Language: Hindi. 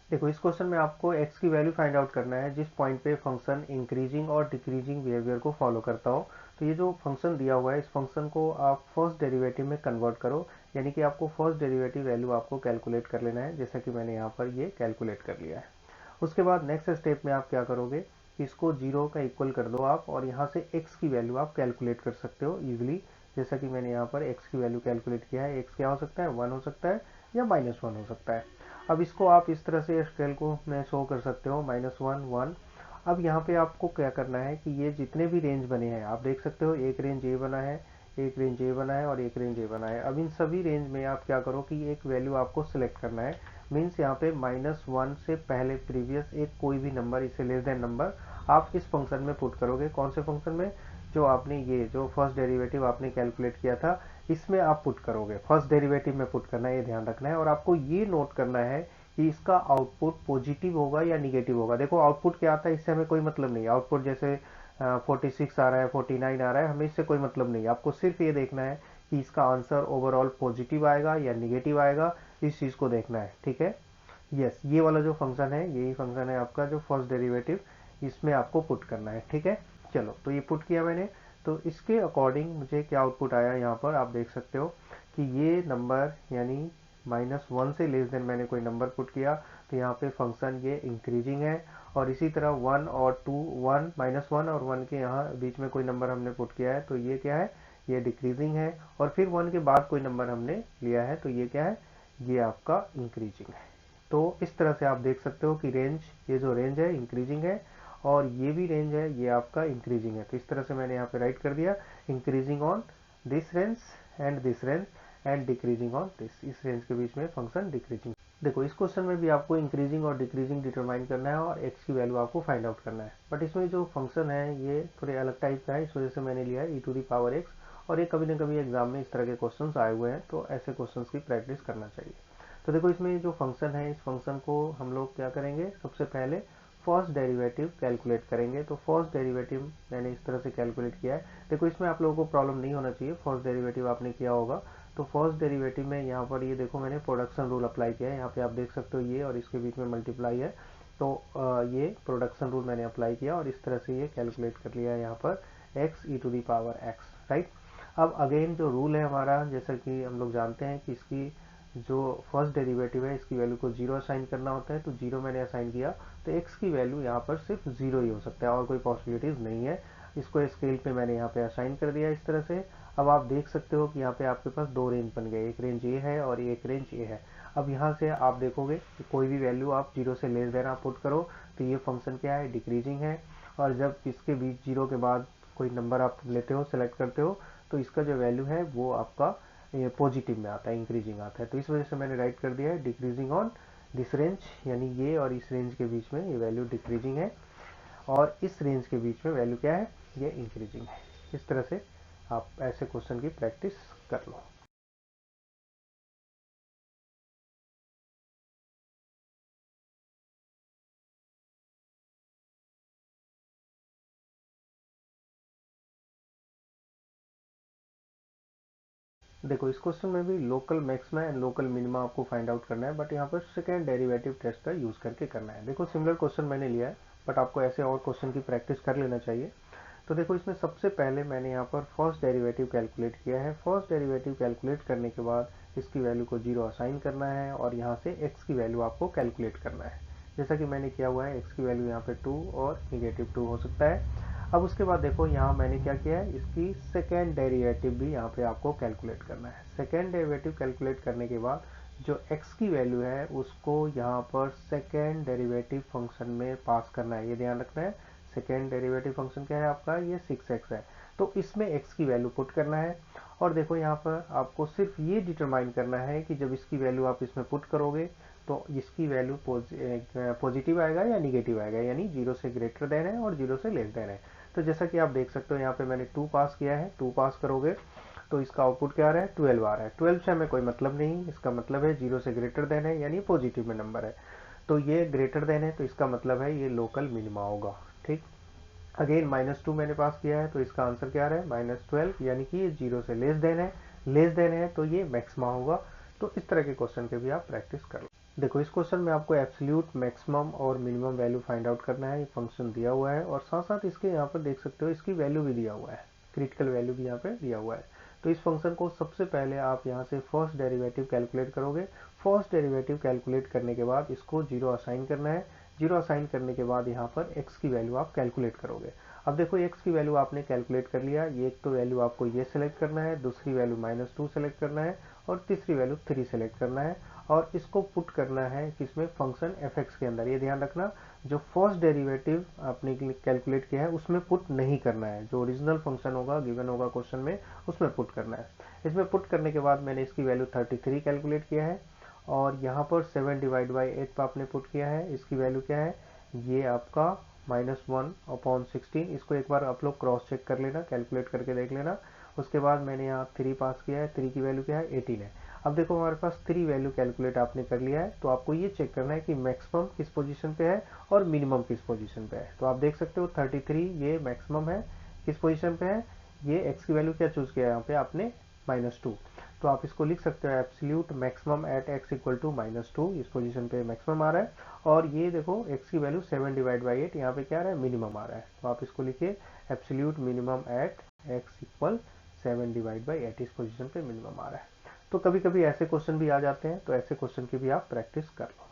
देखो इस क्वेश्चन में आपको x की वैल्यू फाइंड आउट करना है जिस पॉइंट पे फंक्शन इंक्रीजिंग और डिक्रीजिंग बिहेवियर को फॉलो करता हो। तो ये जो फंक्शन दिया हुआ है इस फंक्शन को आप फर्स्ट डेरिवेटिव में कन्वर्ट करो, यानी कि आपको फर्स्ट डेरिवेटिव वैल्यू आपको कैलकुलेट कर लेना है, जैसा कि मैंने यहाँ पर ये कैलकुलेट कर लिया है। उसके बाद नेक्स्ट स्टेप में आप क्या करोगे कि इसको जीरो का इक्वल कर दो आप, और यहाँ से x की वैल्यू आप कैलकुलेट कर सकते हो इजिली, जैसा कि मैंने यहाँ पर x की वैल्यू कैलकुलेट किया है। x क्या हो सकता है, 1 हो सकता है या -1 हो सकता है। अब इसको आप इस तरह से स्केल को में शो कर सकते हो, -1 1। अब यहाँ पे आपको क्या करना है कि ये जितने भी रेंज बने हैं आप देख सकते हो, एक रेंज ए बना है, एक रेंज ए बना है और एक रेंज ए बना है। अब इन सभी रेंज में आप क्या करो कि एक वैल्यू आपको सिलेक्ट करना है। मीन्स यहाँ पे -1 से पहले प्रीवियस एक कोई भी नंबर, इसे लेस देन नंबर आप इस फंक्शन में पुट करोगे। कौन से फंक्शन में, जो आपने ये जो फर्स्ट डेरिवेटिव आपने कैलकुलेट किया था इसमें आप पुट करोगे। फर्स्ट डेरिवेटिव में पुट करना है, ये ध्यान रखना है। और आपको ये नोट करना है कि इसका आउटपुट पॉजिटिव होगा या निगेटिव होगा। देखो आउटपुट क्या आता है इससे हमें कोई मतलब नहीं, आउटपुट जैसे 46 आ रहा है, 49 आ रहा है, हमें इससे कोई मतलब नहीं। आपको सिर्फ ये देखना है कि इसका आंसर ओवरऑल पॉजिटिव आएगा या निगेटिव आएगा, इस चीज को देखना है। ठीक है, यस, ये वाला जो फंक्शन है यही फंक्शन है आपका जो फर्स्ट डेरिवेटिव, इसमें आपको पुट करना है। ठीक है, चलो तो ये पुट किया मैंने। तो इसके अकॉर्डिंग मुझे क्या आउटपुट आया, यहाँ पर आप देख सकते हो कि ये नंबर यानी -1 से लेस देन मैंने कोई नंबर पुट किया तो यहाँ पे फंक्शन ये इंक्रीजिंग है। और इसी तरह 1 और 2, 1 -1 और 1 के यहाँ बीच में कोई नंबर हमने पुट किया है तो ये क्या है, ये डिक्रीजिंग है। और फिर 1 के बाद कोई नंबर हमने लिया है तो ये क्या है, ये आपका इंक्रीजिंग है। तो इस तरह से आप देख सकते हो कि रेंज, ये जो रेंज है इंक्रीजिंग है और ये भी रेंज है ये आपका इंक्रीजिंग है। तो इस तरह से मैंने यहाँ पे राइट कर दिया, increasing on this range and decreasing on this, इस रेंज के बीच में फंक्शन डिक्रीजिंग। देखो इस क्वेश्चन में भी आपको इंक्रीजिंग और डिक्रीजिंग डिटरमाइन करना है और x की वैल्यू आपको फाइंड आउट करना है। बट इसमें जो फंक्शन है ये थोड़े अलग टाइप का है, इस वजह से मैंने लिया है e⁻x। और ये कभी ना कभी एग्जाम में इस तरह के क्वेश्चन आए हुए हैं, तो ऐसे क्वेश्चन की प्रैक्टिस करना चाहिए। तो देखो इसमें जो फंक्शन है इस फंक्शन को हम लोग क्या करेंगे, सबसे पहले फर्स्ट डेरिवेटिव कैलकुलेट करेंगे। तो फर्स्ट डेरिवेटिव मैंने इस तरह से कैलकुलेट किया है। देखो इसमें आप लोगों को प्रॉब्लम नहीं होना चाहिए, फर्स्ट डेरिवेटिव आपने किया होगा। तो फर्स्ट डेरिवेटिव में यहाँ पर ये देखो मैंने प्रोडक्शन रूल अप्लाई किया है, यहाँ पे आप देख सकते हो ये और इसके बीच में मल्टीप्लाई है। तो ये प्रोडक्शन रूल मैंने अप्लाई किया और इस तरह से ये कैलकुलेट कर लिया है यहाँ पर x e⁻x, राइट। अब अगेन जो रूल है हमारा, जैसा कि हम लोग जानते हैं कि इसकी जो फर्स्ट डेरिवेटिव है इसकी वैल्यू को 0 असाइन करना होता है। तो 0 मैंने असाइन किया तो x की वैल्यू यहाँ पर सिर्फ 0 ही हो सकता है और कोई पॉसिबिलिटीज नहीं है। इसको स्केल पे मैंने यहाँ पे असाइन कर दिया इस तरह से। अब आप देख सकते हो कि यहाँ पे आपके पास दो रेंज बन गए, एक रेंज ए है और एक रेंज ए है। अब यहाँ से आप देखोगे कि कोई भी वैल्यू आप 0 से लेस देन आप पुट करो तो ये फंक्शन क्या है, डिक्रीजिंग है। और जब इसके बीच 0 के बाद कोई नंबर आप लेते हो, सेलेक्ट करते हो, तो इसका जो वैल्यू है वो आपका ये पॉजिटिव में आता है, इंक्रीजिंग आता है। तो इस वजह से मैंने राइट कर दिया है डिक्रीजिंग ऑन दिस रेंज, यानी ये और इस रेंज के बीच में ये वैल्यू डिक्रीजिंग है और इस रेंज के बीच में वैल्यू क्या है, ये इंक्रीजिंग है। इस तरह से आप ऐसे क्वेश्चन की प्रैक्टिस कर लो। देखो इस क्वेश्चन में भी local maxima and local minima आपको फाइंड आउट करना है, बट यहाँ पर सेकेंड डेरिवेटिव टेस्ट का यूज करके करना है। देखो सिमिलर क्वेश्चन मैंने लिया है, बट आपको ऐसे और क्वेश्चन की प्रैक्टिस कर लेना चाहिए। तो देखो इसमें सबसे पहले मैंने यहाँ पर फर्स्ट डेरिवेटिव कैलकुलेट किया है। फर्स्ट डेरिवेटिव कैलकुलेट करने के बाद इसकी वैल्यू को 0 असाइन करना है और यहाँ से x की वैल्यू आपको कैलकुलेट करना है, जैसा कि मैंने किया हुआ है। x की वैल्यू यहाँ पे 2 और -2 हो सकता है। अब उसके बाद देखो यहाँ मैंने क्या किया है, इसकी सेकेंड डेरिवेटिव भी यहाँ पे आपको कैलकुलेट करना है। सेकेंड डेरिवेटिव कैलकुलेट करने के बाद जो x की वैल्यू है उसको यहाँ पर सेकेंड डेरिवेटिव फंक्शन में पास करना है, ये ध्यान रखना है। सेकेंड डेरिवेटिव फंक्शन क्या है आपका, ये 6x है। तो इसमें x की वैल्यू पुट करना है। और देखो यहाँ पर आपको सिर्फ ये डिटरमाइन करना है कि जब इसकी वैल्यू आप इसमें पुट करोगे तो इसकी वैल्यू पॉजिटिव आएगा या निगेटिव आएगा, यानी 0 से ग्रेटर देन है और 0 से लेस देन है। तो जैसा कि आप देख सकते हो यहाँ पे मैंने 2 पास किया है, 2 पास करोगे तो इसका आउटपुट क्या आ रहा है, 12 आ रहा है। 12 से हमें कोई मतलब नहीं, इसका मतलब है 0 से ग्रेटर देन है यानी पॉजिटिव में नंबर है। तो ये ग्रेटर देन है तो इसका मतलब है ये लोकल मिनिमा होगा, ठीक। अगेन -2 मैंने पास किया है तो इसका आंसर क्या आ रहा है, -12, यानी कि ये 0 से लेस देन है तो ये मैक्सिमा होगा। तो इस तरह के क्वेश्चन के भी आप प्रैक्टिस कर लो। देखो इस क्वेश्चन में आपको एब्सोल्यूट मैक्सिमम और मिनिमम वैल्यू फाइंड आउट करना है। फंक्शन दिया हुआ है और साथ साथ इसके यहाँ पर देख सकते हो इसकी वैल्यू भी दिया हुआ है, क्रिटिकल वैल्यू भी यहाँ पे दिया हुआ है। तो इस फंक्शन को सबसे पहले आप यहाँ से फर्स्ट डेरिवेटिव कैलकुलेट करोगे। फर्स्ट डेरिवेटिव कैलकुलेट करने के बाद इसको 0 असाइन करना है। 0 असाइन करने के बाद यहाँ पर x की वैल्यू आप कैलकुलेट करोगे। अब देखो x की वैल्यू आपने कैलकुलेट कर लिया। ये एक तो वैल्यू आपको ये सिलेक्ट करना है, दूसरी वैल्यू -2 सेलेक्ट करना है और तीसरी वैल्यू 3 सेलेक्ट करना है और इसको पुट करना है किसमें, फंक्शन fx के अंदर। ये ध्यान रखना, जो फर्स्ट डेरिवेटिव आपने कैलकुलेट किया है उसमें पुट नहीं करना है, जो ओरिजिनल फंक्शन होगा गिवन होगा क्वेश्चन में उसमें पुट करना है। इसमें पुट करने के बाद मैंने इसकी वैल्यू 33 कैलकुलेट किया है और यहाँ पर 7 डिवाइड बाई 8 पर आपने पुट किया है। इसकी वैल्यू क्या है, ये आपका -1/16। इसको एक बार आप लोग क्रॉस चेक कर लेना, कैलकुलेट करके देख लेना। उसके बाद मैंने यहाँ 3 पास किया है, 3 की वैल्यू क्या है 18 है। अब देखो हमारे पास 3 वैल्यू कैलकुलेट आपने कर लिया है, तो आपको ये चेक करना है कि मैक्सिमम किस पोजीशन पे है और मिनिमम किस पोजीशन पे है। तो आप देख सकते हो 33 ये मैक्सिमम है, किस पोजीशन पे है, ये x की वैल्यू क्या चूज किया है यहाँ पे आपने, -2। तो आप इसको लिख सकते हो absolute maximum at x equal to -2, इस पोजीशन पे मैक्सिमम आ रहा है। और ये देखो x की वैल्यू 7 डिवाइड बाई 8 यहाँ पे क्या आ रहा है, मिनिमम आ रहा है। तो आप इसको लिखिए absolute minimum at x equal 7 divide by 8, इस पोजीशन पे मिनिमम आ रहा है। तो कभी कभी ऐसे क्वेश्चन भी आ जाते हैं, तो ऐसे क्वेश्चन की भी आप प्रैक्टिस कर लो।